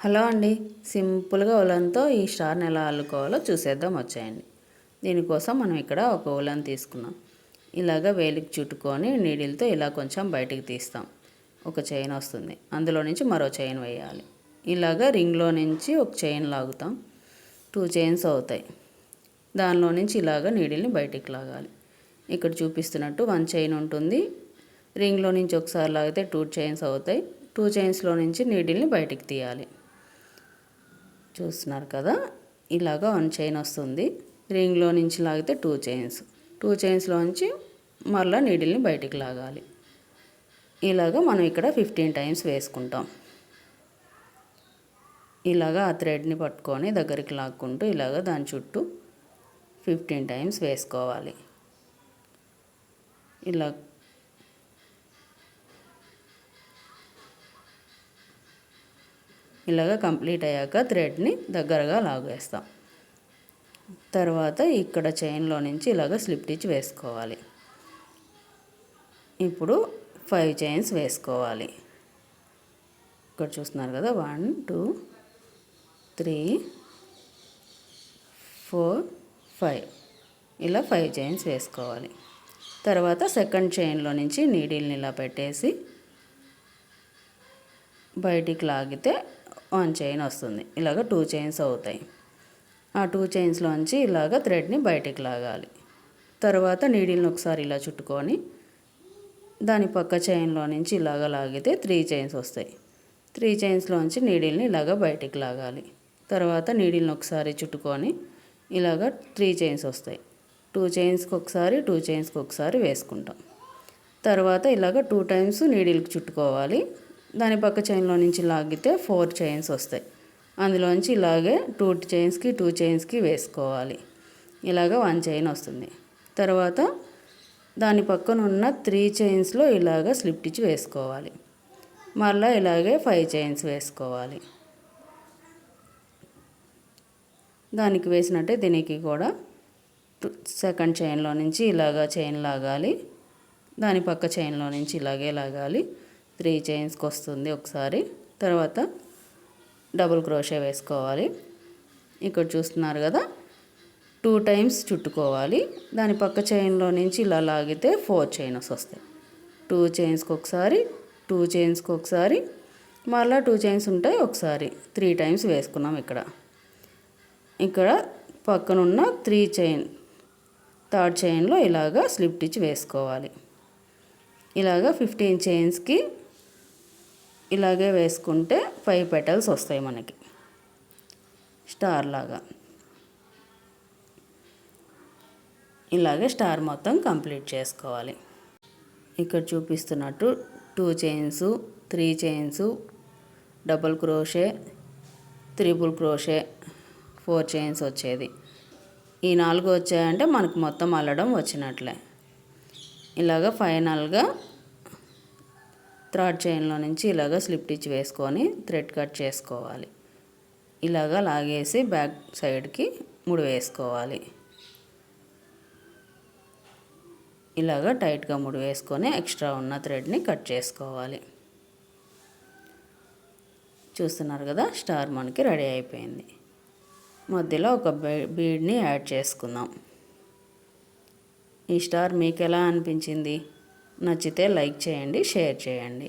Hello అండి, సింపుల్గా ఉలన్తో ఈ స్టార్ని ఎలా అల్లుకోవాలో చూసేద్దాం వచ్చేయండి. దీనికోసం మనం ఇక్కడ ఒక ఉలన్ తీసుకున్నాం. ఇలాగ వేలికి చుట్టుకొని నీడిల్తో ఇలా కొంచెం బయటికి తీస్తాం. ఒక చైన్ వస్తుంది, అందులో నుంచి మరో చైన్ వేయాలి. ఇలాగ రింగ్లో నుంచి ఒక చైన్ లాగుతాం, 2 చైన్స్ అవుతాయి. దానిలో నుంచి ఇలాగ నీడిల్ని బయటికి లాగాలి. ఇక్కడ చూపిస్తున్నట్టు 1 చైన్ ఉంటుంది. రింగ్లో నుంచి ఒకసారి లాగితే 2 చైన్స్ అవుతాయి. 2 చైన్స్లో నుంచి నీడిల్ని బయటికి తీయాలి. చూస్తున్నారు కదా, ఇలాగ 1 చైన్ వస్తుంది. రింగ్లో నుంచి లాగితే 2 చైన్స్, 2 చైన్స్లో నుంచి మరలా నీడిల్ని బయటికి లాగాలి. ఇలాగ మనం ఇక్కడ 15 టైమ్స్ వేసుకుంటాం. ఇలాగ ఆ థ్రెడ్ని పట్టుకొని దగ్గరికి లాక్కుంటూ ఇలాగ దాని చుట్టూ 15 టైమ్స్ వేసుకోవాలి. ఇలా ఇలాగ కంప్లీట్ అయ్యాక థ్రెడ్ని దగ్గరగా లాగేస్తాం. తర్వాత ఇక్కడ చైన్లో నుంచి ఇలాగ స్లిప్ స్టిచ్ వేసుకోవాలి. ఇప్పుడు 5 చైన్స్ వేసుకోవాలి. ఇక్కడ చూస్తున్నారు కదా, 1 2 3 4 5 ఇలా 5 చైన్స్ వేసుకోవాలి. తర్వాత సెకండ్ చైన్లో నుంచి నీడిల్ని ఇలా పెట్టేసి బయటికి లాగితే 1 చైన్ వస్తుంది. ఇలాగ 2 చైన్స్ అవుతాయి. ఆ 2 చైన్స్లోంచి ఇలాగ థ్రెడ్ని బయటికి లాగాలి. తర్వాత నీడిల్ని ఒకసారి ఇలా చుట్టుకొని దాని పక్క చైన్లో నుంచి ఇలాగ లాగితే 3 చైన్స్ వస్తాయి. 3 చైన్స్లోంచి నీడిల్ని ఇలాగ బయటికి లాగాలి. తర్వాత నీడిల్ని ఒకసారి చుట్టుకొని ఇలాగ 3 చైన్స్ వస్తాయి. 2 చైన్స్కి ఒకసారి 2 చైన్స్కి ఒకసారి వేసుకుంటాం. తర్వాత ఇలాగ 2 టైమ్స్ నీడిల్కి చుట్టుకోవాలి. దాని పక్క చైన్లో నుంచి లాగితే 4 చైన్స్ వస్తాయి. అందులోంచి ఇలాగే 2 చైన్స్కి 2 చైన్స్కి వేసుకోవాలి. ఇలాగ 1 చైన్ వస్తుంది. తర్వాత దాని పక్కన ఉన్న 3 చైన్స్లో ఇలాగ స్లిప్ స్టిచ్ వేసుకోవాలి. మళ్ళీ ఇలాగే 5 చైన్స్ వేసుకోవాలి. దానికి వేసినట్టే దీనికి కూడా సెకండ్ చైన్లో నుంచి ఇలాగ చైన్ లాగాలి. దాని పక్క చైన్లో నుంచి ఇలాగే లాగాలి. 3 చైన్స్కి వస్తుంది ఒకసారి. తర్వాత డబుల్ క్రోషే వేసుకోవాలి. ఇక్కడ చూస్తున్నారు కదా, 2 టైమ్స్ చుట్టుకోవాలి. దాని పక్క చైన్లో నుంచి ఇలా లాగితే 4 చైన్స్ వస్తాయి. 2 చైన్స్కి ఒకసారి 2 చైన్స్కి ఒకసారి మళ్ళీ 2 చైన్స్ ఉంటాయి ఒకసారి. 3 టైమ్స్ వేసుకున్నాం. ఇక్కడ పక్కనున్న 3 చైన్ థర్డ్ చైన్లో ఇలాగా స్లిప్ స్టిచ్ వేసుకోవాలి. ఇలాగ 15 చైన్స్కి ఇలాగే వేసుకుంటే 5 పెటల్స్ వస్తాయి మనకి స్టార్ లాగా. ఇలాగే స్టార్ మొత్తం కంప్లీట్ చేసుకోవాలి. ఇక్కడ చూపిస్తున్నట్టు 2 chains, 3 chains, double crochet, triple crochet, 4 chains వచ్చేది. ఈ 4 వచ్చాయంటే మనకు మొత్తం అల్లడం వచ్చినట్లే. ఇలాగ ఫైనల్గా థర్డ్ చైన్లో నుంచి ఇలాగ స్లిప్ స్టిచ్ వేసుకొని థ్రెడ్ కట్ చేసుకోవాలి. ఇలాగ లాగేసి బ్యాక్ సైడ్కి ముడి వేసుకోవాలి. ఇలాగ టైట్గా ముడి వేసుకొని ఎక్స్ట్రా ఉన్న థ్రెడ్ని కట్ చేసుకోవాలి. చూస్తున్నారు కదా, స్టార్ మనకి రెడీ అయిపోయింది. మధ్యలో ఒక బీడ్ని యాడ్ చేసుకుందాం. ఈ స్టార్ మీకు ఎలా అనిపించింది? నచ్చితే లైక్ చేయండి, షేర్ చేయండి.